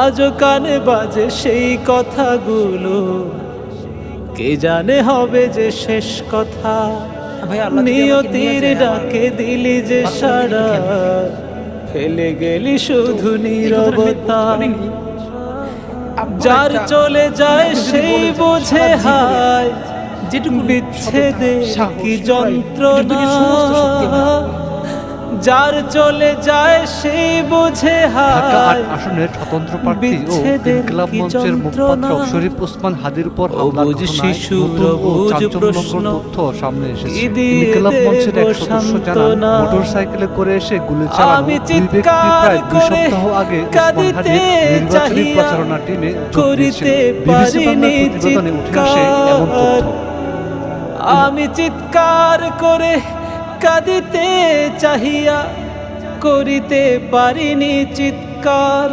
আজও কানে বাজে সেই কথাগুলো, কে জানে হবে যে শেষ কথা। নিয়তির ডাকে দিলি যে সাড়া, ফেলে গেলি শুধু নীরবতা। যার চলে যায় সেই বোঝে হায়, বিচ্ছেদে কি যন্ত্রণা। যার চলে যায় সেই বোঝে ঢাকা হায়, ৮ আসনের স্বতন্ত্র প্রার্থী ও ইনকিলাব মঞ্চের মুখপাত্র শরীফ ওসমান হাদির উপর হামলার ঘটনায় নতুন ও চাঞ্চল্যকর তথ্য সামনে এসেছে। ইনকিলাব মঞ্চের এক সদস্য জানান, মোটরসাইকেলে করে এসে গুলি চালানো দুই ব্যক্তি প্রায় ২ সপ্তাহ আগে ওসমান হাদির নির্বাচনী প্রচারণা টিমে যোগ দিয়েছিল। বিবিসি বাংলার প্রতিবেদনে উঠে আসে এমন তথ্য। আমি চিৎকার করে কাঁদিতে চাহিয়া, করিতে পারিনি চিৎকার।